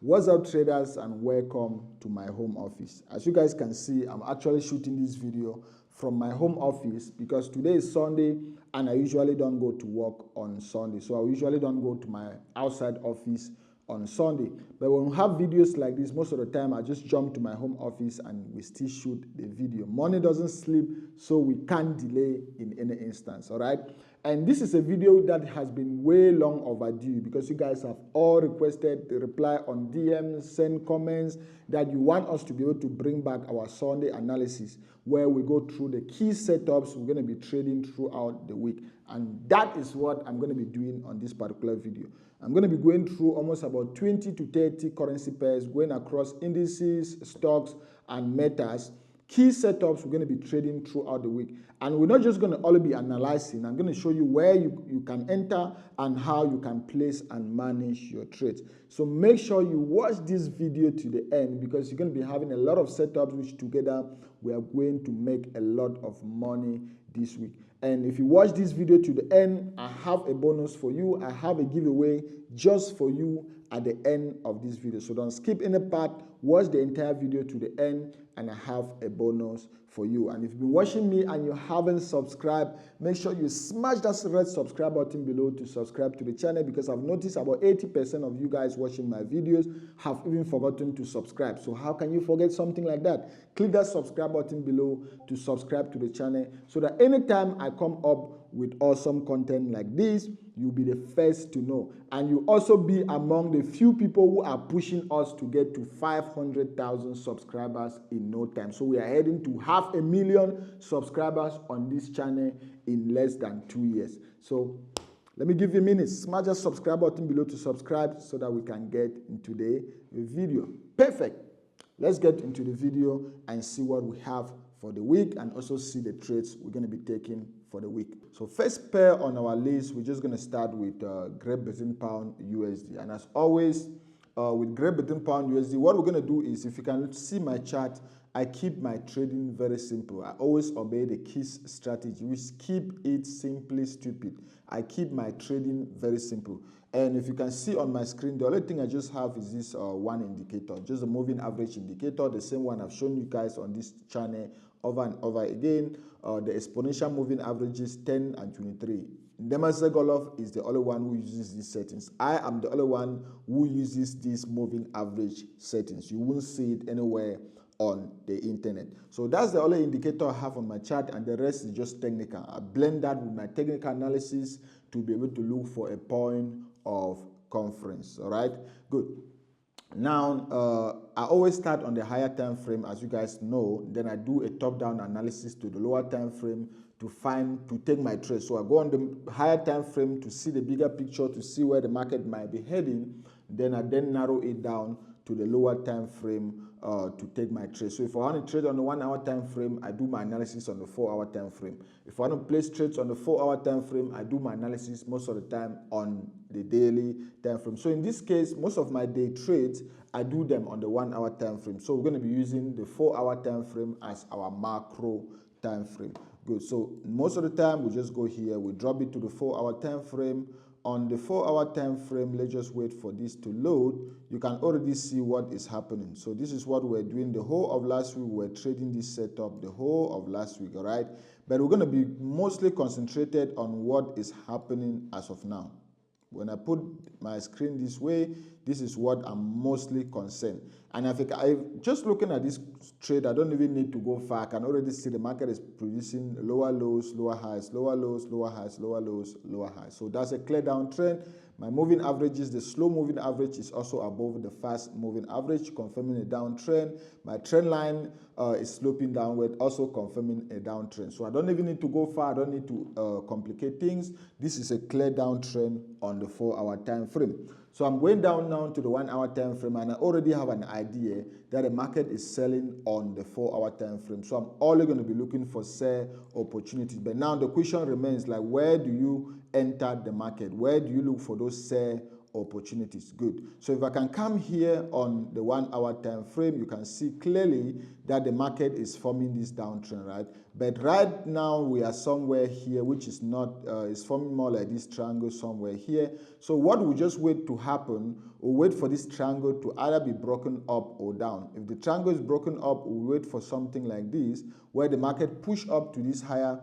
What's up, traders, and welcome to my home office. As you guys can see, I'm actually shooting this video from my home office because today is Sunday and I usually don't go to work on Sunday. So I usually don't go to my outside office on Sunday. But when we have videos like this, most of the time I just jump to my home office and we still shoot the video. Money doesn't sleep, so we can't delay in any instance, all right? And this is a video that has been way long overdue because you guys have all requested the reply on DMs, send comments that you want us to be able to bring back our Sunday analysis where we go through the key setups we're going to be trading throughout the week. And that is what I'm going to be doing on this particular video. I'm going to be going through almost about 20 to 30 currency pairs, going across indices, stocks, and metas. Key setups we're going to be trading throughout the week. And we're not just going to only be analyzing. I'm going to show you where you can enter and how you can place and manage your trades. So make sure you watch this video to the end because you're going to be having a lot of setups which together we are going to make a lot of money this week. And if you watch this video to the end, I have a bonus for you. I have a giveaway just for you at the end of this video. So don't skip any part. Watch the entire video to the end and I have a bonus for you. And if you've been watching me and you haven't subscribed, make sure you smash that red subscribe button below to subscribe to the channel because I've noticed about 80% of you guys watching my videos have even forgotten to subscribe. So how can you forget something like that? Click that subscribe button below to subscribe to the channel so that anytime I come up with awesome content like this, you'll be the first to know. And you'll also be among the few people who are pushing us to get to 500,000 subscribers in no time. So we are heading to 500,000 subscribers on this channel in less than 2 years. So let me give you a minute. Smash that subscribe button below to subscribe so that we can get into the video. Perfect. Let's get into the video and see what we have for the week and also see the trades we're going to be taking for the week. So first pair on our list, we're just going to start with Great Britain Pound USD. And as always, with Great Britain Pound USD, what we're going to do is, if you can see my chart, I keep my trading very simple. I always obey the KISS strategy, which keep it simply stupid. I keep my trading very simple. And if you can see on my screen, the only thing I just have is this one indicator, just a moving average indicator, the same one I've shown you guys on this channel over and over again. The exponential moving averages 10 and 23. Ndemazeah Godlove is the only one who uses these settings. I am the only one who uses these moving average settings. You won't see it anywhere on the internet. So that's the only indicator I have on my chart, and the rest is just technical. I blend that with my technical analysis to be able to look for a point of conference. All right, good. Now, I always start on the higher time frame, as you guys know. Then I do a top-down analysis to the lower time frame to take my trade. So I go on the higher time frame to see the bigger picture, to see where the market might be heading. Then I narrow it down to the lower time frame to take my trade. So if I want to trade on the 1 hour time frame, I do my analysis on the 4 hour time frame. If I want to place trades on the 4 hour time frame, I do my analysis most of the time on the daily time frame. So in this case, most of my day trades, I do them on the 1 hour time frame. So we're going to be using the 4 hour time frame as our macro time frame. Good. So most of the time we just go here, we drop it to the 4 hour time frame. On the 4 hour time frame, let's just wait for this to load. You can already see what is happening. So this is what we're doing the whole of last week. We're trading this setup the whole of last week, all right? But we're going to be mostly concentrated on what is happening as of now. When I put my screen this way, this is what I'm mostly concerned. And I think just looking at this trade, I don't even need to go far. I can already see the market is producing lower lows, lower highs, lower lows, lower highs, lower lows, lower highs. So that's a clear downtrend. My moving averages, the slow moving average is also above the fast moving average, confirming a downtrend. My trend line is sloping downward, also confirming a downtrend. So I don't even need to go far. I don't need to complicate things. This is a clear downtrend on the 4 hour time frame. So I'm going down now to the 1 hour time frame, and I already have an idea that the market is selling on the 4 hour time frame. So I'm only going to be looking for sell opportunities. But now the question remains, like, where do you enter the market? Where do you look for those sell opportunities. Good. So if I can come here on the 1 hour time frame, you can see clearly that the market is forming this downtrend, right? But right now we are somewhere here, which is not, is forming more like this triangle somewhere here. So what we just wait to happen, we'll wait for this triangle to either be broken up or down. If the triangle is broken up, we'll wait for something like this, where the market push up to this higher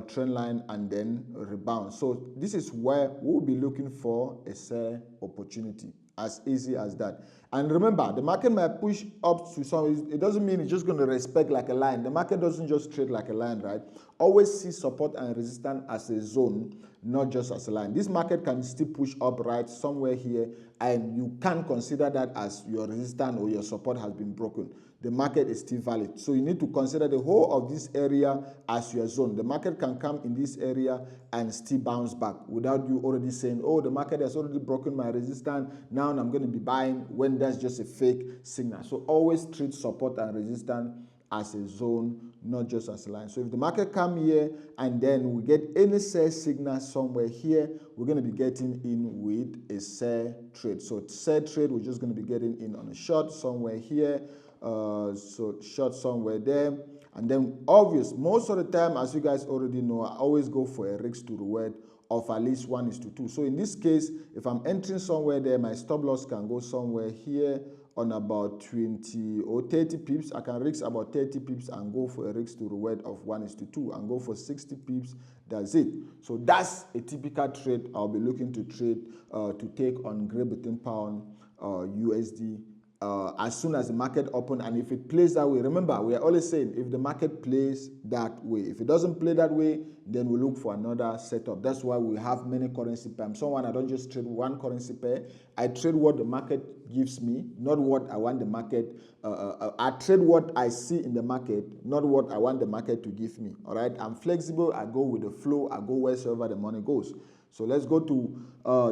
trend line and then rebound. So this is where we'll be looking for a sell opportunity. As easy as that. And remember, the market might push up to some, it doesn't mean it's just going to respect like a line. The market doesn't just trade like a line, right? Always see support and resistance as a zone, not just as a line. This market can still push up right somewhere here, and you can consider that as your resistance or your support has been broken. The market is still valid. So you need to consider the whole of this area as your zone. The market can come in this area and still bounce back without you already saying, oh, the market has already broken my resistance, now I'm going to be buying, when that's just a fake signal. So always treat support and resistance as a zone, not just as a line. So if the market come here and then we get any sell signal somewhere here, we're going to be getting in with a sell trade. So sell trade, we're just going to be getting in on a short somewhere here. So short somewhere there, and then obvious, most of the time, as you guys already know, I always go for a risk to reward of at least 1:2. So in this case, if I'm entering somewhere there, my stop loss can go somewhere here on about 20 or 30 pips. I can risk about 30 pips and go for a risk to reward of 1:2 and go for 60 pips. That's it. So that's a typical trade I'll be looking to trade to take on Great Britain pound USD. As soon as the market open, and if it plays that way, remember, we are always saying if the market plays that way, if it doesn't play that way, then we look for another setup. That's why we have many currency pairs. I don't just trade one currency pair. I trade what the market gives me, not what I want the market. I trade what I see in the market, not what I want the market to give me. All right, I'm flexible. I go with the flow. I go wherever the money goes. So let's go to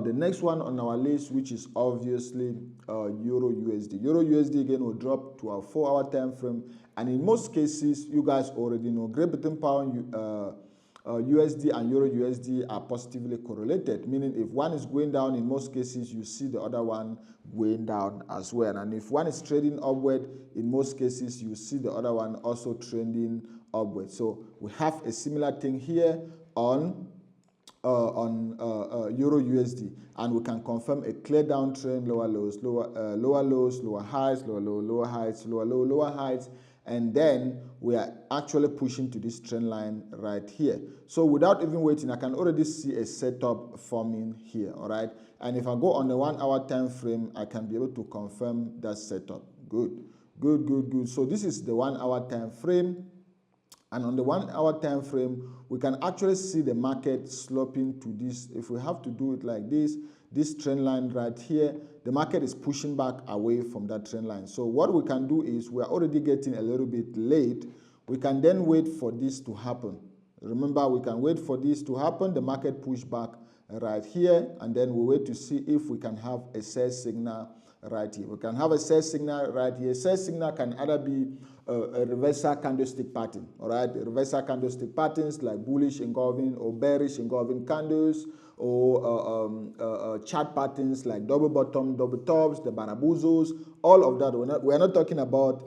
the next one on our list, which is obviously Euro USD. Euro USD again will drop to our 4 hour time frame, and in most cases, you guys already know, Great Britain pound USD and Euro USD are positively correlated, meaning if one is going down, in most cases, you see the other one going down as well. And if one is trading upward, in most cases, you see the other one also trending upward. So we have a similar thing here on Euro USD, and we can confirm a clear downtrend, lower lows, lower lows, lower highs, lower low, lower heights, lower low, lower heights, and then we are actually pushing to this trend line right here. So without even waiting, I can already see a setup forming here, all right? And if I go on the 1 hour time frame, I can be able to confirm that setup. Good, good, good, good. So this is the 1 hour time frame. And on the 1 hour time frame, we can actually see the market sloping to this. If we have to do it like this trend line right here, the market is pushing back away from that trend line. So what we can do is, we are already getting a little bit late. We can then wait for this to happen. Remember, we can wait for this to happen. The market push back right here, and then we wait to see if we can have a sell signal right here. We can have a sell signal right here. Sell signal can either be a reversal candlestick pattern, all right? Reversal candlestick patterns like bullish engulfing or bearish engulfing candles, or chart patterns like double bottom, double tops, the banaboozles, all of that. We're not talking about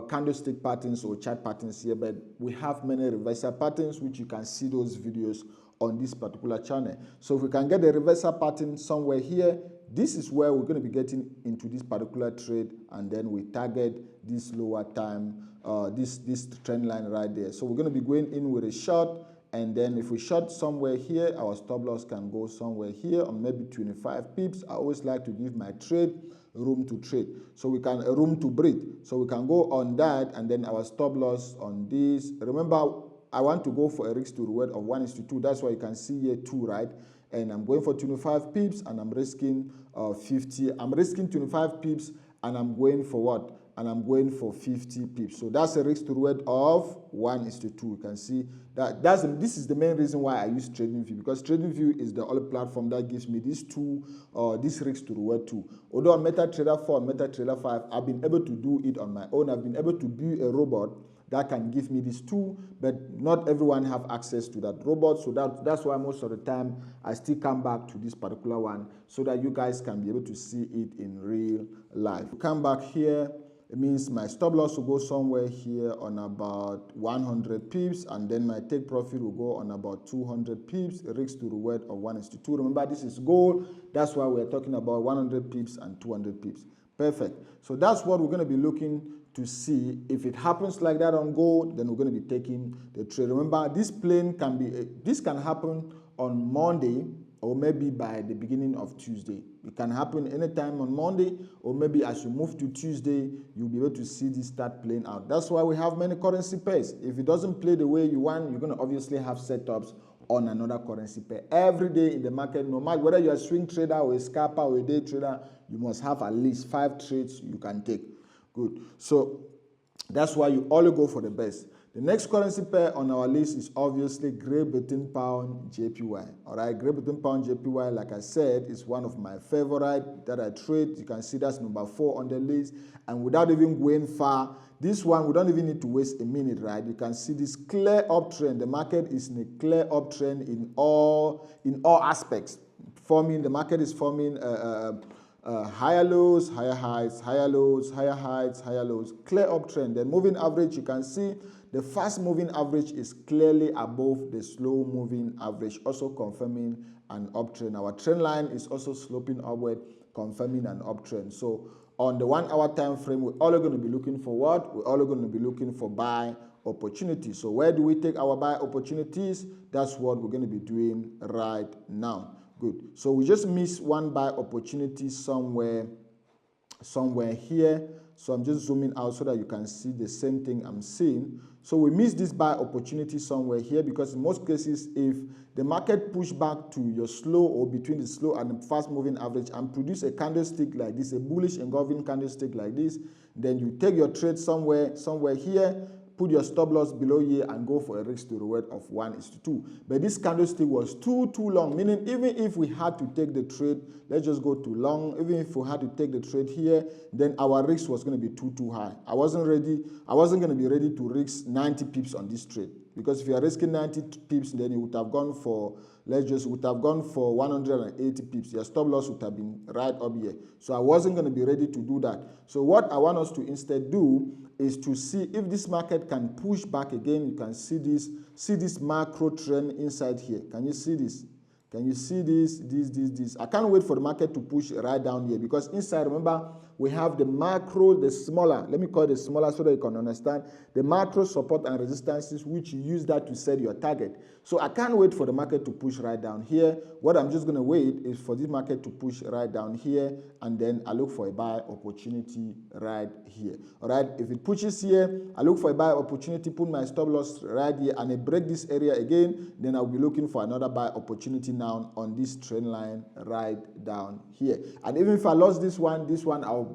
candlestick patterns or chart patterns here, but we have many reversal patterns, which you can see those videos on this particular channel. So if we can get a reversal pattern somewhere here, this is where we're going to be getting into this particular trade, and then we target this lower time, this trend line right there. So we're going to be going in with a short, and then if we short somewhere here, our stop loss can go somewhere here on maybe 25 pips. I always like to give my trade room to trade, so we can room to breathe. So we can go on that, and then our stop loss on this. Remember, I want to go for a risk to reward of 1:2. That's why you can see here 2, right? And I'm going for 25 pips, and I'm risking 50. I'm risking 25 pips, and I'm going for what? And I'm going for 50 pips. So that's a risk to reward of 1:2. You can see that this is the main reason why I use TradingView, because TradingView is the only platform that gives me these two, this risk to reward 2. Although on MetaTrader 4 and MetaTrader 5, I've been able to do it on my own. I've been able to build a robot that can give me these two, but not everyone have access to that robot. So that's why most of the time I still come back to this particular one so that you guys can be able to see it in real life. Come back here. It means my stop loss will go somewhere here on about 100 pips, and then my take profit will go on about 200 pips, risk to reward of 1:2. Remember, this is gold. That's why we're talking about 100 pips and 200 pips. Perfect. So that's what we're going to be looking to see. If it happens like that on gold, then we're going to be taking the trade. Remember, this can happen on Monday, or maybe by the beginning of Tuesday. It can happen anytime on Monday, or maybe as you move to Tuesday, you'll be able to see this start playing out. That's why we have many currency pairs. If it doesn't play the way you want, you're going to obviously have setups on another currency pair. Every day in the market, no matter whether you're a swing trader or a scalper or a day trader, you must have at least 5 trades you can take. Good. So that's why you always go for the best. The next currency pair on our list is obviously Great Britain Pound JPY. All right, Great Britain Pound JPY, like I said, is one of my favorite that I trade. You can see that's number 4 on the list. And without even going far, this one, we don't even need to waste a minute, right? You can see this clear uptrend. The market is in a clear uptrend in all aspects. The market is forming higher lows, higher heights, higher lows, higher heights, higher lows, clear uptrend. The moving average, you can see the fast moving average is clearly above the slow moving average, also confirming an uptrend. Our trend line is also sloping upward, confirming an uptrend. So on the 1 hour time frame, we're all going to be looking for what? We're all going to be looking for buy opportunities. So where do we take our buy opportunities? That's what we're going to be doing right now. Good. So we just missed one buy opportunity somewhere here. So I'm just zooming out so that you can see the same thing I'm seeing. So we missed this buy opportunity somewhere here, because in most cases, if the market push back to your slow or between the slow and the fast moving average and produce a candlestick like this, a bullish engulfing candlestick like this, then you take your trade somewhere here, put your stop loss below here and go for a risk to reward of 1:2. But this candlestick was too long, meaning even if we had to take the trade, let's just go to long, even if we had to take the trade here, then our risk was going to be too high. I wasn't going to be ready to risk 90 pips on this trade, because if you are risking 90 pips, then you would have gone for, would have gone for 180 pips. Your stop loss would have been right up here. So I wasn't going to be ready to do that. So what I want us to instead do is to see if this market can push back again. You can see this macro trend inside here. Can you see this? Can you see this? I can't wait for the market to push right down here, because inside, remember, we have the macro, the smaller, let me call it the smaller so that you can understand, the macro support and resistances, which you use that to set your target. So I can't wait for the market to push right down here. What I'm just going to wait is for this market to push right down here, and then I look for a buy opportunity right here. All right, if it pushes here, I look for a buy opportunity, put my stop loss right here, and I break this area again, then I'll be looking for another buy opportunity now on this trend line right down here. And even if I lost this one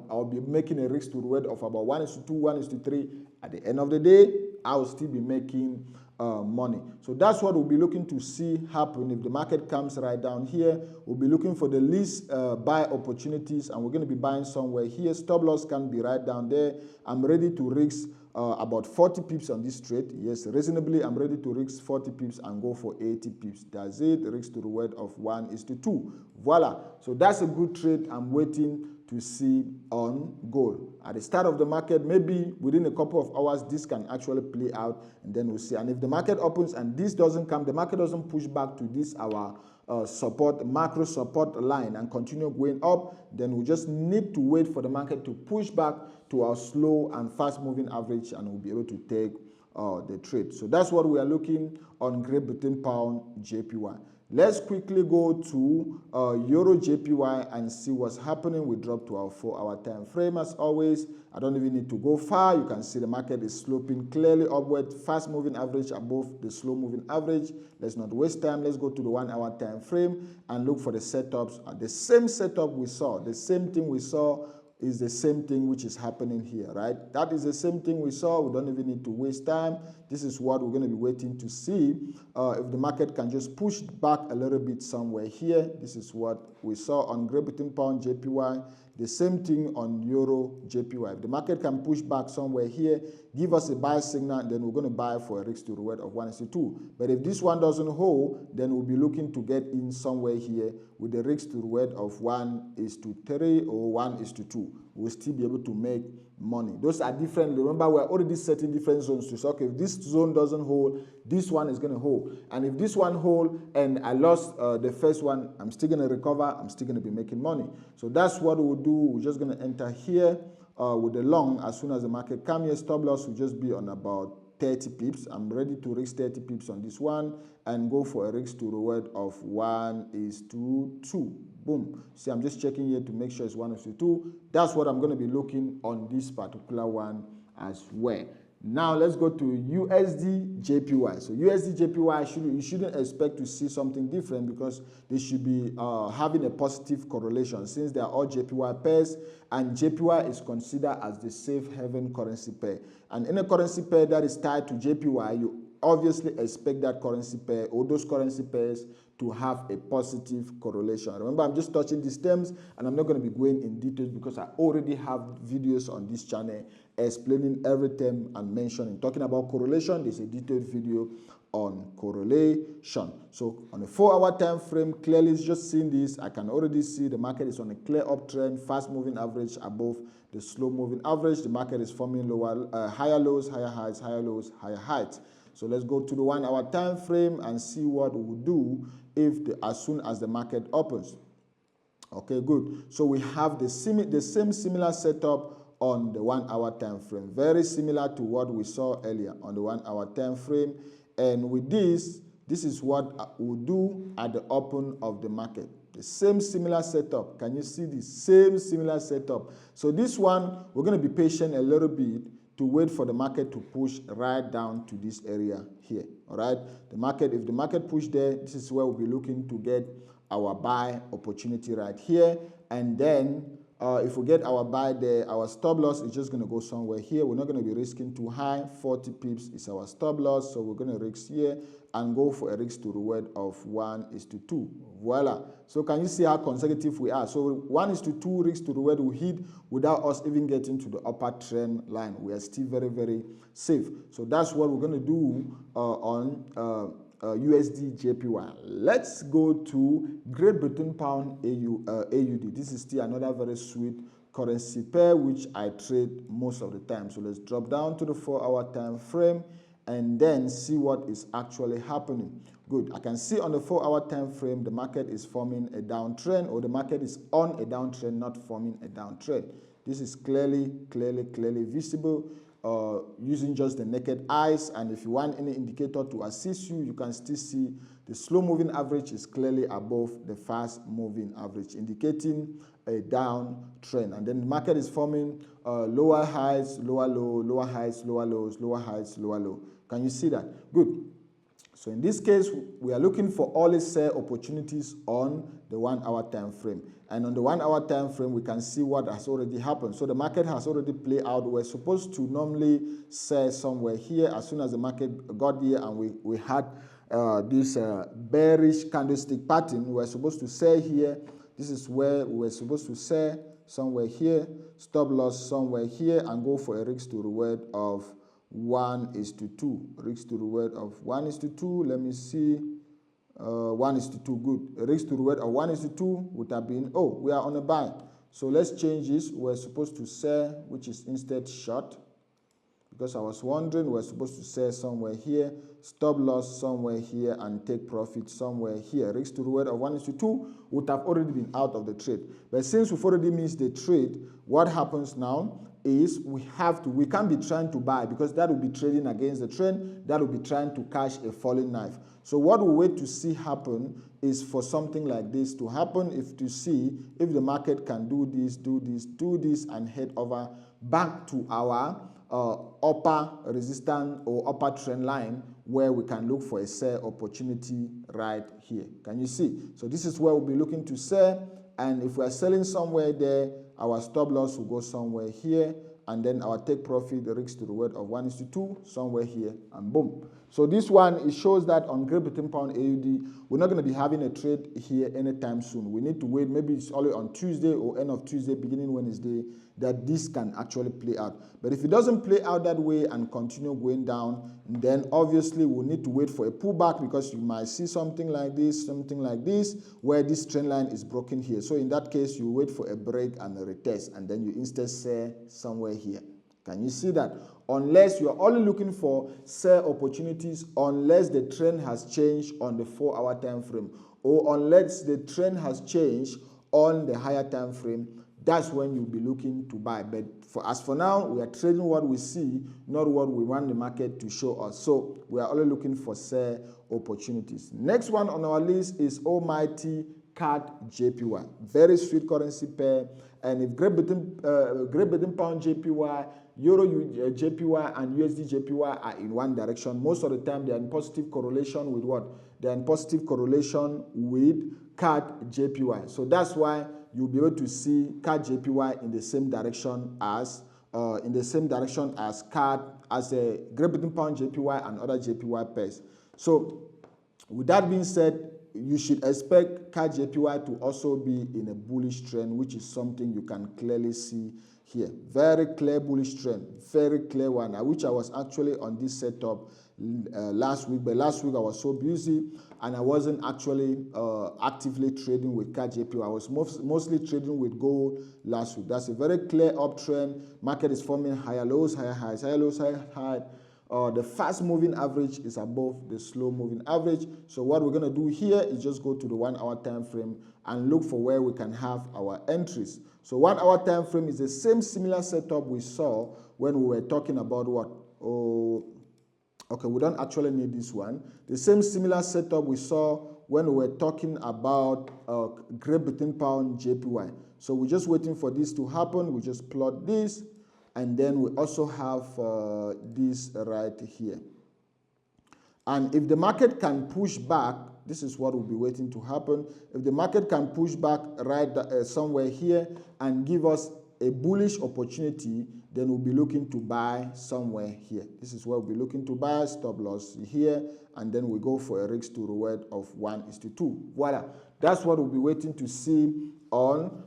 I'll be making a risk to reward of about 1:2, 1:3. At the end of the day, I'll still be making money. So that's what we'll be looking to see happen. If the market comes right down here, we'll be looking for the least buy opportunities, and we're going to be buying somewhere here. Stop loss can be right down there. I'm ready to risk about 40 pips on this trade. Yes, reasonably, I'm ready to risk 40 pips and go for 80 pips. That's it. Risk to reward of 1:2. Voila. So that's a good trade. I'm waiting to see on gold. At the start of the market, maybe within a couple of hours, this can actually play out, and then we'll see. And if the market opens and this doesn't come, the market doesn't push back to this, our macro support line, and continue going up, then we just need to wait for the market to push back to our slow and fast moving average, and we'll be able to take the trade. So that's what we are looking on Great Britain Pound JPY. Let's quickly go to Euro JPY and see what's happening. We drop to our 4-hour time frame as always. I don't even need to go far. You can see the market is sloping clearly upward, fast moving average above the slow moving average. Let's not waste time. Let's go to the 1-hour time frame and look for the setups. The same setup we saw, the same thing we saw is the same thing which is happening here, right? That is the same thing we saw. We don't even need to waste time. This is what we're going to be waiting to see. If the market can just push back a little bit somewhere here. This is what we saw on Great Britain Pound JPY. The same thing on Euro JPY. If the market can push back somewhere here, give us a buy signal, then we're going to buy for a risk to reward of 1:2. But if this one doesn't hold, then we'll be looking to get in somewhere here with the risk to reward of 1:3 or 1:2. We'll still be able to make money. Those are different. Remember, we're already setting different zones to say, okay, if this zone doesn't hold, this one is going to hold. And if this one hold and I lost the first one, I'm still going to recover. I'm still going to be making money. So that's what we'll do. We're just going to enter here with the long. As soon as the market comes here, stop loss will just be on about 30 pips. I'm ready to risk 30 pips on this one and go for a risk to reward of 1:2. Boom. See, I'm just checking here to make sure it's 1:2. That's what I'm going to be looking on this particular one as well. Now let's go to USD JPY. So USD JPY, you shouldn't expect to see something different because they should be having a positive correlation since they are all JPY pairs, and JPY is considered as the safe haven currency pair. And in a currency pair that is tied to JPY, you obviously expect that currency pair or those currency pairs to have a positive correlation. Remember, I'm just touching these terms and I'm not going to be going in details because I already have videos on this channel explaining every term and mentioning. Talking about correlation, there's a detailed video on correlation. So on a 4-hour time frame, clearly just seeing this, I can already see the market is on a clear uptrend, fast moving average above the slow moving average. The market is forming higher lows, higher highs, higher lows, higher heights. So let's go to the 1-hour time frame and see what we will do if as soon as the market opens. Okay, good. So we have the same similar setup on the 1-hour time frame, very similar to what we saw earlier on the 1-hour time frame. And with this is what we'll do at the open of the market. The same similar setup. Can you see the same similar setup? So this one, we're going to be patient a little bit to wait for the market to push right down to this area here. All right, if the market push there, this is where we'll be looking to get our buy opportunity right here. And then if we get our buy there, our stop loss is just going to go somewhere here. We're not going to be risking too high. 40 pips is our stop loss, so we're going to risk here and go for a risk to reward of 1:2. Voila. So can you see how consecutive we are? So 1:2 risk to reward will hit without us even getting to the upper trend line. We are still very, very safe. So that's what we're going to do on USD JPY. Let's go to Great Britain Pound AUD. This is still another very sweet currency pair which I trade most of the time. So let's drop down to the 4-hour time frame and then see what is actually happening. Good. I can see on the 4-hour time frame the market is forming a downtrend, or the market is on a downtrend, not forming a downtrend. This is clearly visible using just the naked eyes. And if you want any indicator to assist you, you can still see the slow moving average is clearly above the fast moving average, indicating a downtrend. And then the market is forming lower highs, lower low, lower highs, lower lows, lower highs, lower low. Can you see that? Good. So in this case, we are looking for all sell opportunities on the 1-hour time frame. And on the 1-hour time frame, we can see what has already happened. So the market has already played out. We're supposed to normally sell somewhere here. As soon as the market got here and we had this bearish candlestick pattern, we were supposed to sell here. This is where we were supposed to sell somewhere here, stop loss somewhere here, and go for a risk to reward of 1:2. Risk to reward of 1:2. Let me see. 1:2. Good. A risk to reward of 1:2 would have been, oh, we are on a buy. So let's change this. We're supposed to sell, which is instead short. Because I was wondering, we're supposed to sell somewhere here, stop loss somewhere here, and take profit somewhere here. Risk to reward of 1:2 would have already been out of the trade. But since we've already missed the trade, what happens now is we can't be trying to buy because that will be trading against the trend. That will be trying to catch a falling knife. So what we wait to see happen is for something like this to happen, to see if the market can do this, do this, and head over back to our upper resistance or upper trend line where we can look for a sell opportunity right here. Can you see? So this is where we'll be looking to sell, and if we're selling somewhere there, our stop loss will go somewhere here, and then our take profit, the risk to reward of 1:2 somewhere here, and boom. So this one, it shows that on Great Britain Pound AUD, we're not going to be having a trade here anytime soon. We need to wait. Maybe it's only on Tuesday or end of Tuesday, beginning Wednesday, that this can actually play out. But if it doesn't play out that way and continue going down, then obviously we'll need to wait for a pullback, because you might see something like this, where this trend line is broken here. So in that case, you wait for a break and a retest, and then you instead sell somewhere here. Can you see that? Unless you're only looking for sell opportunities, unless the trend has changed on the 4-hour time frame, or unless the trend has changed on the higher time frame, that's when you'll be looking to buy. But as for now, we are trading what we see, not what we want the market to show us. So we are only looking for sell opportunities. Next one on our list is almighty CAD JPY. Very sweet currency pair. And if Great Britain Pound JPY, Euro JPY, and USD JPY are in one direction, most of the time they are in positive correlation with what? They are in positive correlation with CAD JPY. So that's why you'll be able to see CAD JPY in the same direction as CAD, as a Great Britain Pound JPY and other JPY pairs. So with that being said, you should expect CAD JPY to also be in a bullish trend, which is something you can clearly see here. Very clear bullish trend, very clear one. I wish I was actually on this setup last week, but last week I was so busy and I wasn't actually actively trading with CAD JPY. I was mostly trading with gold last week. That's a very clear uptrend. Market is forming higher lows, higher highs, higher lows, higher highs. The fast moving average is above the slow moving average. So what we're going to do here is just go to the 1-hour time frame and look for where we can have our entries. So 1-hour time frame is the same similar setup we saw when we were talking about what? Oh, okay, we don't actually need this one. The same similar setup we saw when we were talking about Great Britain Pound JPY. So we're just waiting for this to happen. We just plot this. And then we also have this right here. And if the market can push back, this is what will be waiting to happen. If the market can push back right somewhere here and give us a bullish opportunity, then we'll be looking to buy somewhere here. This is where we'll be looking to buy, stop loss here, and then we go for a risk to reward of 1:2. Voila. That's what we'll be waiting to see on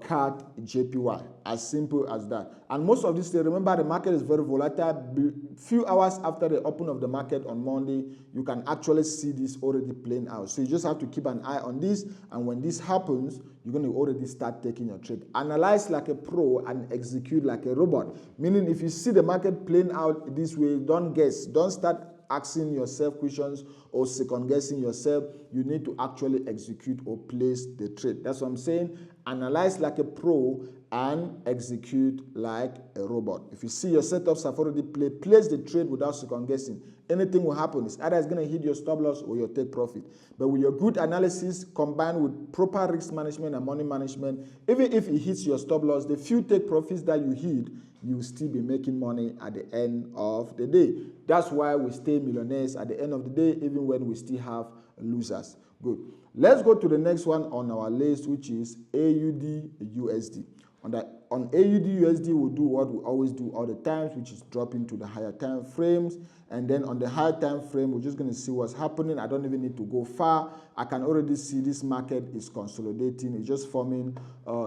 CAD JPY. As simple as that. And most of this day, remember, the market is very volatile. Few hours after the open of the market on Monday, you can actually see this already playing out. So you just have to keep an eye on this, and when this happens, you're going to already start taking your trade. Analyze like a pro and execute like a robot. Meaning, if you see the market playing out this way, don't guess. Don't start asking yourself questions or second guessing yourself. You need to actually execute or place the trade. That's what I'm saying. Analyze like a pro and execute like a robot. If you see your setups have already played, place the trade without second guessing. Anything will happen. It's either it's going to hit your stop loss or your take profit. But with your good analysis combined with proper risk management and money management, even if it hits your stop loss, the few take profits that you hit, you will still be making money at the end of the day. That's why we stay millionaires at the end of the day, even when we still have losers. Good. Let's go to the next one on our list, which is AUD USD. On AUD USD, we'll do what we always do all the times, which is dropping to the higher time frames. And then on the higher time frame, we're just going to see what's happening. I don't even need to go far. I can already see this market is consolidating. It's just forming,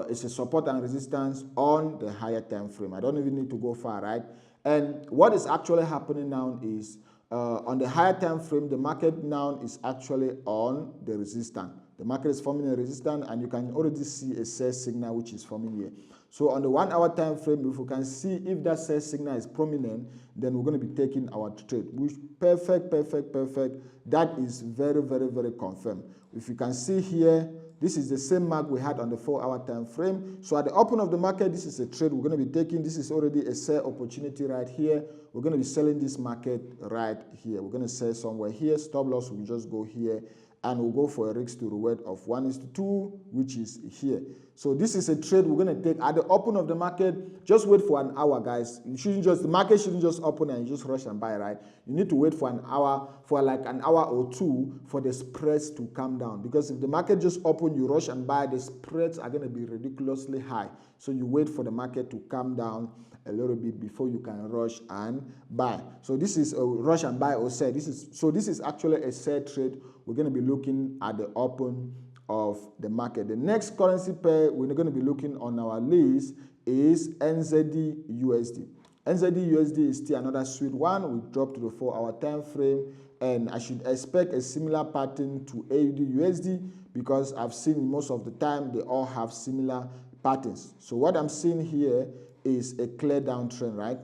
it's a support and resistance on the higher time frame. I don't even need to go far, right? And what is actually happening now is on the higher time frame, the market now is actually on the resistance. The market is forming a resistance, and you can already see a sell signal which is forming here. So on the 1-hour time frame, if we can see if that sell signal is prominent, then we're going to be taking our trade. Which perfect. That is very, very, very confirmed. If you can see here, this is the same mark we had on the 4-hour time frame. So at the open of the market, this is a trade we're going to be taking. This is already a sell opportunity right here. We're going to be selling this market right here. We're going to sell somewhere here. Stop loss will just go here. And we'll go for a risk to reward of 1:2, which is here. So this is a trade we're going to take at the open of the market. Just wait for an hour, guys. You shouldn't just, the market shouldn't just open and you just rush and buy, right? You need to wait for an hour, for like an hour or two for the spreads to come down. Because if the market just open, you rush and buy, the spreads are going to be ridiculously high. So you wait for the market to come down a little bit before you can rush and buy. So this is a rush and buy or sell. This is actually a sell trade. We're going to be looking at the open of the market. The next currency pair we're going to be looking on our list is NZD-USD. NZD-USD is still another sweet one. We dropped to the 4-hour time frame, and I should expect a similar pattern to AUD-USD because I've seen most of the time they all have similar patterns. So what I'm seeing here is a clear downtrend, right?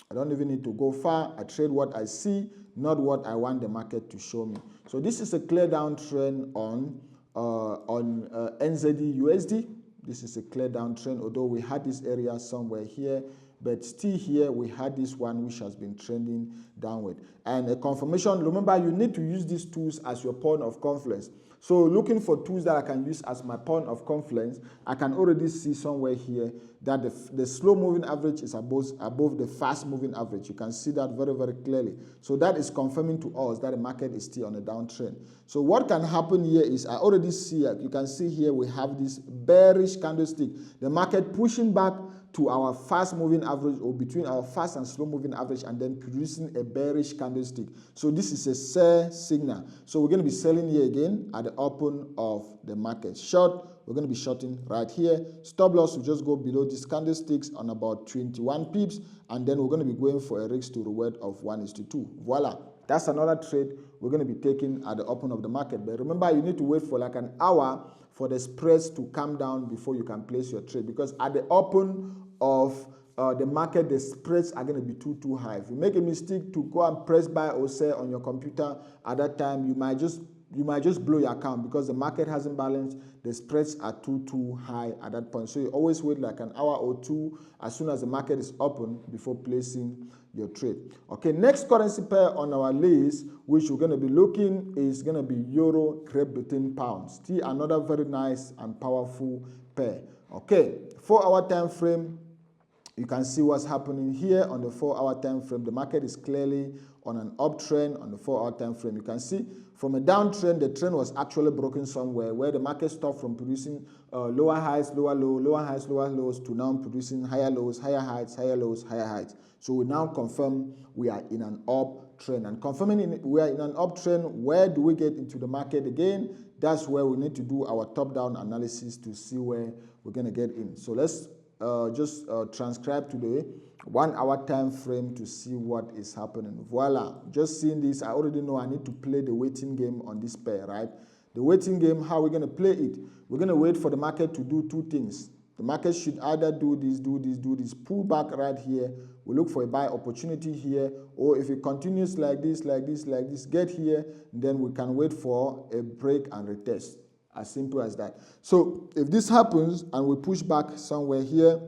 I don't even need to go far. I trade what I see, not what I want the market to show me. So this is a clear downtrend on NZD-USD. This is a clear downtrend, although we had this area somewhere here, but still here we had this one which has been trending downward. And a confirmation, remember you need to use these tools as your point of confluence. So looking for tools that I can use as my point of confluence, I can already see somewhere here that the slow moving average is above the fast moving average. You can see that very, very clearly. So that is confirming to us that the market is still on a downtrend. So what can happen here is I already see, you can see here we have this bearish candlestick. The market pushing back to our fast moving average or between our fast and slow moving average and then producing a bearish candlestick. So this is a sell signal. So we're going to be selling here again at the open of the market. Short, we're going to be shorting right here. Stop loss will just go below these candlesticks on about 21 pips, and then we're going to be going for a risk to reward of 1:2. Voila. That's another trade we're going to be taking at the open of the market. But remember, you need to wait for like an hour for the spreads to come down before you can place your trade, because at the open of the market, the spreads are going to be too high. If you make a mistake to go and press buy or sell on your computer at that time, you might just blow your account because the market hasn't balanced. The spreads are too high at that point. So you always wait like an hour or two as soon as the market is open before placing your trade. Okay, next currency pair on our list, which we're going to be looking, is going to be Euro Great Britain Pound. Still another very nice and powerful pair. Okay, 4-hour time frame. You can see what's happening here on the 4-hour time frame. The market is clearly on an uptrend on the 4-hour time frame. You can see from a downtrend, the trend was actually broken somewhere where the market stopped from producing lower highs, lower low, lower highs, lower lows to now producing higher lows, higher heights, higher lows, higher heights. So we now confirm we are in an uptrend. And confirming we are in an uptrend, where do we get into the market again? That's where we need to do our top-down analysis to see where we're going to get in. So let's just transcribe to the 1-hour time frame to see what is happening. Voila, just seeing this, I already know I need to play the waiting game on this pair, right? The waiting game, how we're going to play it? We're going to wait for the market to do two things. The market should either do this, pull back right here. We look for a buy opportunity here, or if it continues like this, get here, then we can wait for a break and retest. As simple as that. So if this happens and we push back somewhere here,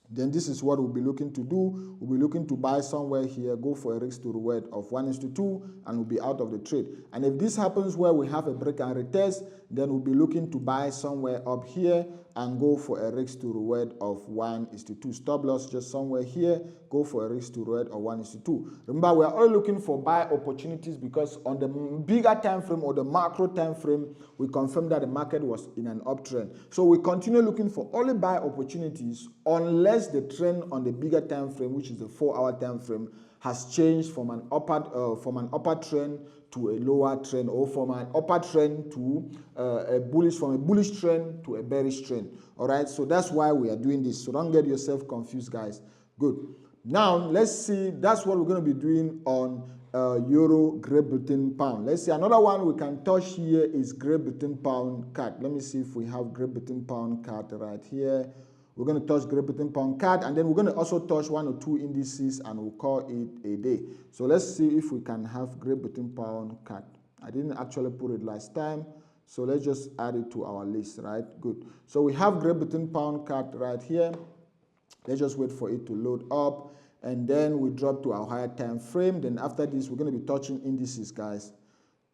then this is what we'll be looking to do. We'll be looking to buy somewhere here, go for a risk to reward of 1:2, and we'll be out of the trade. And if this happens where we have a break and retest, then we'll be looking to buy somewhere up here and go for a risk to reward of 1:2. Stop loss just somewhere here, go for a risk to reward of 1:2. Remember, we're all looking for buy opportunities because on the bigger time frame or the macro time frame, we confirmed that the market was in an uptrend. So we continue looking for only buy opportunities unless the trend on the bigger time frame, which is the 4-hour time frame, has changed from an upper trend to a lower trend, or from an upper trend to a bullish trend to a bearish trend. All right, so that's why we are doing this. So don't get yourself confused, guys. Good. Now let's see. That's what we're going to be doing on Euro Great Britain Pound. Let's see, another one we can touch here is Great Britain Pound CAD. Let me see if we have Great Britain Pound CAD right here. We're going to touch Great Britain Pound CAD, and then we're going to also touch 1 or 2 indices, and we'll call it a day. So let's see if we can have Great Britain Pound CAD. I didn't actually put it last time, so let's just add it to our list, right? Good. So we have Great Britain Pound CAD right here. Let's just wait for it to load up, and then we drop to our higher time frame. Then after this, we're going to be touching indices, guys.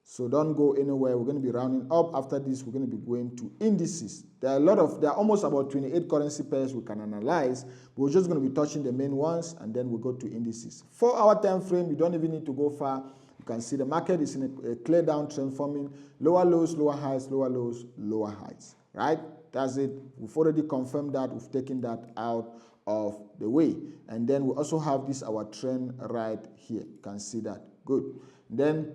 So don't go anywhere. We're going to be rounding up. After this, we're going to be going to indices. There are almost about 28 currency pairs we can analyze, but we're just going to be touching the main ones, and then we go to indices. 4-hour time frame, you don't even need to go far. You can see the market is in a clear downtrend, forming lower lows, lower highs, lower lows, lower highs, right? That's it. We've already confirmed that. We've taken that out of the way. And then we also have this, our trend right here. You can see that. Good. Then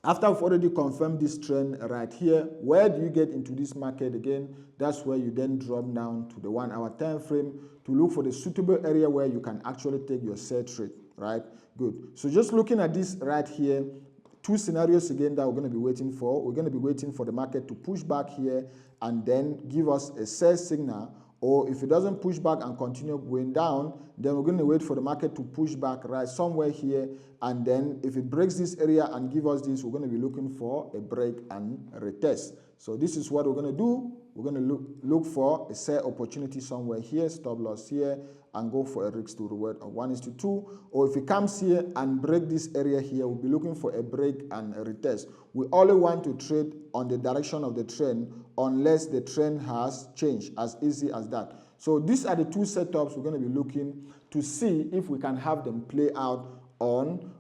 after we've already confirmed this trend right here, where do you get into this market again? That's where you then drop down to the 1-hour time frame to look for the suitable area where you can actually take your sell trade, right? Good. So just looking at this right here, 2 scenarios again that we're going to be waiting for. We're going to be waiting for the market to push back here and then give us a sell signal. Or if it doesn't push back and continue going down, then we're going to wait for the market to push back right somewhere here. And then if it breaks this area and give us this, we're going to be looking for a break and a retest. So this is what we're going to do. We're going to look for a sell opportunity somewhere here, stop loss here, and go for a risk to reward of 1:2. Or if it comes here and break this area here, we'll be looking for a break and a retest. We only want to trade on the direction of the trend unless the trend has changed, as easy as that. So these are the 2 setups we're going to be looking to see if we can have them play out on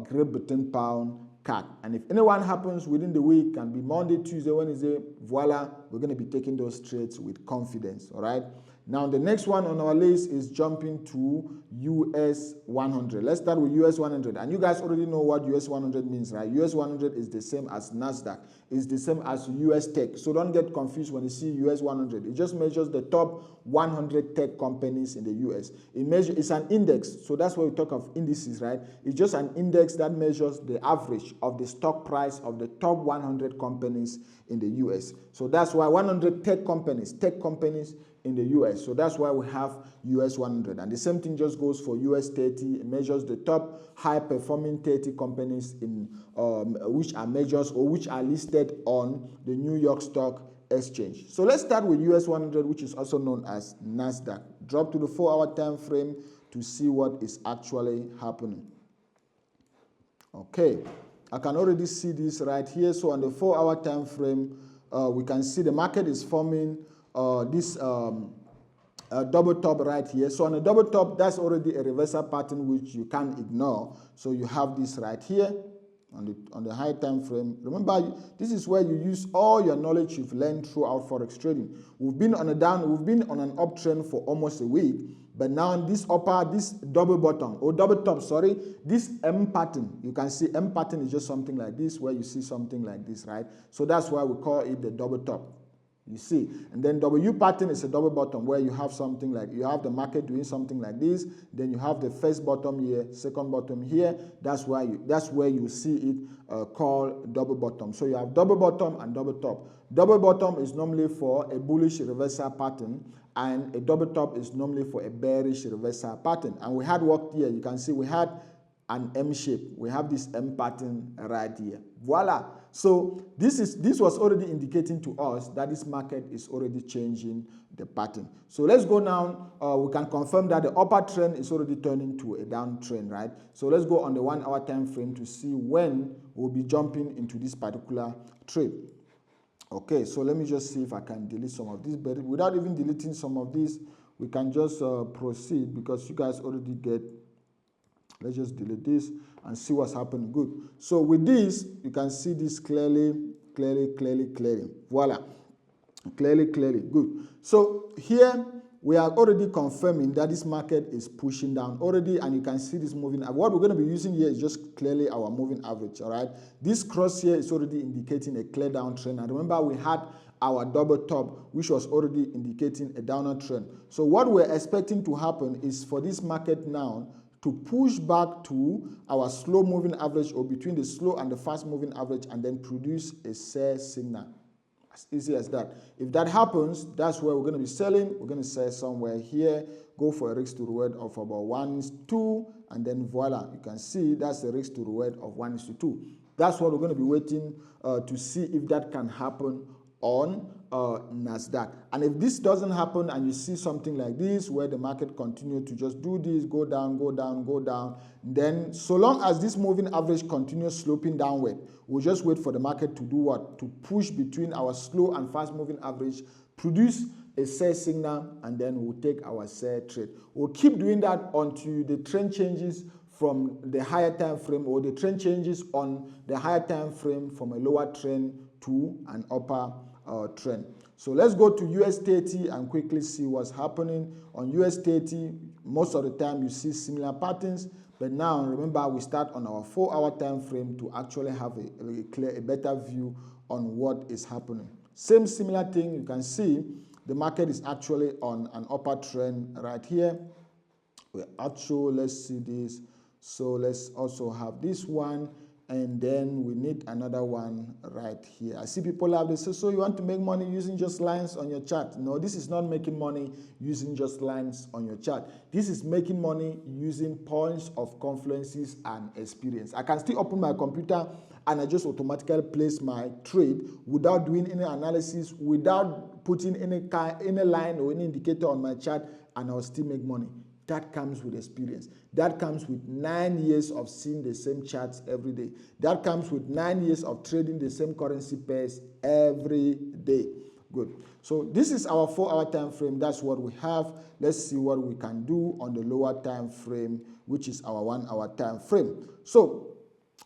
Great Britain pound CAC. And if anyone happens within the week, can be Monday, Tuesday, Wednesday, voila, we're going to be taking those trades with confidence, all right? Now, the next one on our list is jumping to US 100. Let's start with US 100. And you guys already know what US 100 means, right? US 100 is the same as NASDAQ. It's the same as US Tech. So don't get confused when you see US 100. It just measures the top 100 tech companies in the US. It's an index. So that's why we talk of indices, right? It's just an index that measures the average of the stock price of the top 100 companies in the US. So that's why 100 tech companies in the US. So that's why we have US 100. And the same thing just goes for US 30. It measures the top high-performing 30 companies in which are measures or which are listed on the New York Stock Exchange. So let's start with US 100, which is also known as NASDAQ. Drop to the 4-hour time frame to see what is actually happening. Okay, I can already see this right here. So on the 4-hour time frame, we can see the market is forming this double top right here. So on a double top, that's already a reversal pattern which you can't ignore. So you have this right here on the high time frame. Remember, this is where you use all your knowledge you've learned throughout Forex trading. We've been on an uptrend for almost a week, but now this double bottom or double top, this M pattern, you can see M pattern is just something like this, where you see something like this, right? So that's why we call it the double top. You see, and then W pattern is a double bottom where you have something like, you have the market doing something like this, then you have the first bottom here, second bottom here. That's where you see it called double bottom. So you have double bottom and double top. Double bottom is normally for a bullish reversal pattern, and a double top is normally for a bearish reversal pattern. And we had worked here. You can see we had an M shape. We have this M pattern right here. Voila. So this was already indicating to us that this market is already changing the pattern. So let's go now. We can confirm that the upper trend is already turning to a downtrend, right? So let's go on the 1-hour time frame to see when we'll be jumping into this particular trade. Okay, so let me just see if I can delete some of this, but without even deleting some of this, we can just proceed because you guys already get. Let's just delete this and see what's happening. Good. So with this, you can see this clearly. Voila. Clearly. Good. So here we are already confirming that this market is pushing down already, and you can see this moving. What we're going to be using here is just clearly our moving average. All right. This cross here is already indicating a clear downtrend. And remember, we had our double top, which was already indicating a downward trend. So what we're expecting to happen is for this market now to push back to our slow moving average, or between the slow and the fast moving average, and then produce a sell signal. As easy as that. If that happens, that's where we're going to be selling. We're going to sell somewhere here, go for a risk to reward of about 1:2, and then voila, you can see that's the risk to reward of 1:2. That's what we're going to be waiting to see if that can happen on Nasdaq. And if this doesn't happen and you see something like this where the market continue to just do this, go down, go down, go down, then so long as this moving average continues sloping downward, we'll just wait for the market to do what? To push between our slow and fast moving average, produce a sell signal, and then we'll take our sell trade. We'll keep doing that until the trend changes from the higher time frame, or the trend changes on the higher time frame from a lower trend to an upper trend. So let's go to US30 and quickly see what's happening. On US30, most of the time you see similar patterns, but now remember we start on our 4-hour time frame to actually have a better view on what is happening. Similar thing, you can see the market is actually on an upper trend right here. Let's see this. So let's also have this one, and then we need another one right here. I see people have this, so you want to make money using just lines on your chart. No, this is not making money using just lines on your chart. This is making money using points of confluences and experience. I can still open my computer and I just automatically place my trade without doing any analysis, without putting any line or any indicator on my chart, and I'll still make money. That comes with experience. That comes with 9 years of seeing the same charts every day. That comes with 9 years of trading the same currency pairs every day. Good. So this is our 4-hour time frame. That's what we have. Let's see what we can do on the lower time frame, which is our 1-hour time frame. So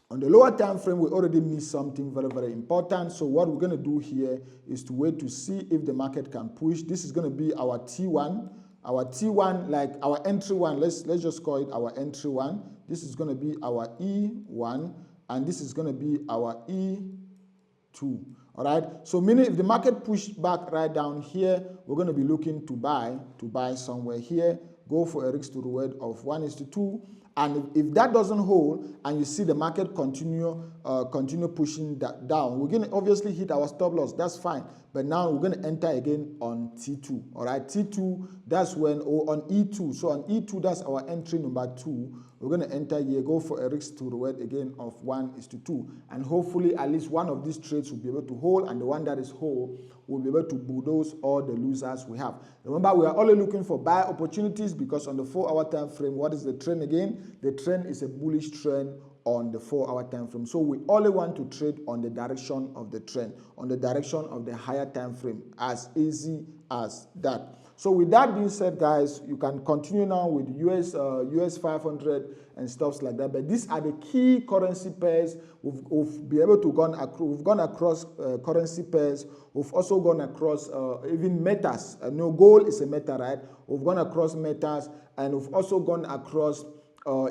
on the lower time frame, we already missed something very, very important. So what we're going to do here is to wait to see if the market can push. This is going to be our T1. Our T1, like our entry one, let's just call it our entry one. This is going to be our E1, and this is going to be our E2. All right. So meaning if the market pushed back right down here, we're going to be looking to buy somewhere here. Go for a risk to reward of 1:2. And if that doesn't hold, and you see the market continue pushing that down, we're going to obviously hit our stop loss. That's fine. But now we're going to enter again on T2. All right, T2, that's when, or on E2. So on E2, that's our entry number 2. We're going to enter here, go for a risk to reward again of 1:2. And hopefully at least one of these trades will be able to hold, and the one that is whole will be able to bulldoze all the losers we have. Remember, we are only looking for buy opportunities, because on the 4-hour time frame, what is the trend again? The trend is a bullish trend on the 4-hour time frame. So we only want to trade on the direction of the trend, on the direction of the higher time frame. As easy as that. So with that being said, guys, you can continue now with US 500 and stuff like that. But these are the key currency pairs we've been able to we've gone across currency pairs. We've also gone across even metas. No, gold is a meta, right? We've gone across metas, and we've also gone across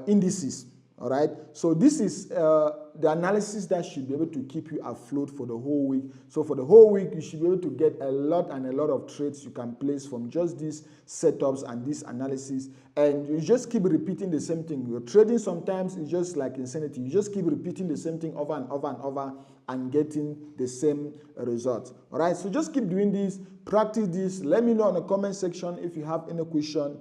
indices. All right, so this is the analysis that should be able to keep you afloat for the whole week. So for the whole week, you should be able to get a lot of trades you can place from just these setups and this analysis. And you just keep repeating the same thing. Your trading sometimes is just like insanity. You just keep repeating the same thing over and over and over and getting the same results. All right, so just keep doing this, practice this. Let me know in the comment section if you have any question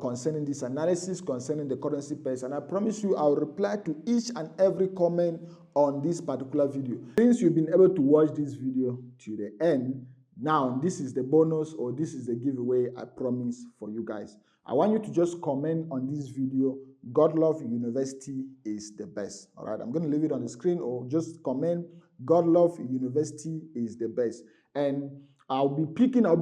concerning this analysis, concerning the currency pairs, and I promise you I'll reply to each and every comment on this particular video. Since you've been able to watch this video to the end, now this is the bonus, or this is the giveaway I promise for you guys. I want you to just comment on this video, Godlove University is the best. All right, I'm going to leave it on the screen, or just comment, Godlove University is the best. And I'll be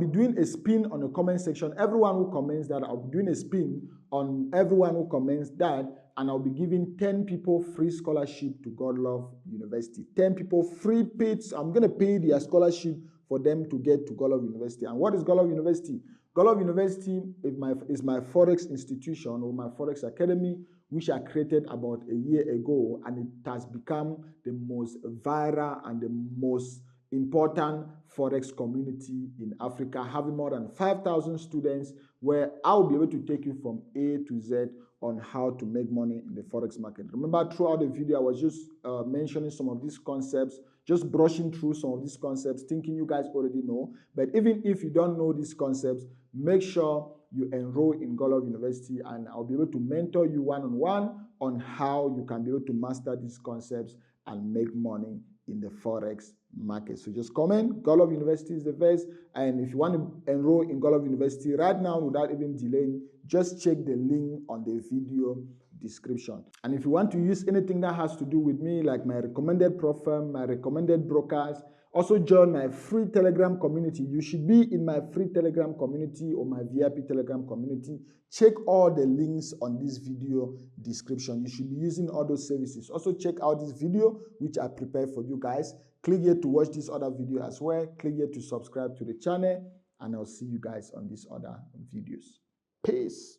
doing a spin on the comment section. Everyone who comments that, I'll be doing a spin on everyone who comments that, and I'll be giving 10 people free scholarship to Godlove University. 10 people free paid. I'm going to pay their scholarship for them to get to Godlove University. And what is Godlove University? Godlove University is my Forex institution, or my Forex Academy, which I created about a year ago, and it has become the most viral and the most important Forex community in Africa, having more than 5,000 students, where I'll be able to take you from A to Z on how to make money in the Forex market. Remember, throughout the video, I was just mentioning some of these concepts, just brushing through some of these concepts, thinking you guys already know. But even if you don't know these concepts, make sure you enroll in Godlove University, and I'll be able to mentor you one-on-one on how you can be able to master these concepts and make money in the Forex market. So just comment, Godlove University is the best. And if you want to enroll in Godlove University right now without even delaying, just check the link on the video description. And if you want to use anything that has to do with me, like my recommended profile, my recommended brokers, also join my free Telegram community. You should be in my free Telegram community or my VIP Telegram community. Check all the links on this video description. You should be using all those services. Also check out this video which I prepared for you guys. Click here to watch this other video as well. Click here to subscribe to the channel, and I'll see you guys on these other videos. Peace.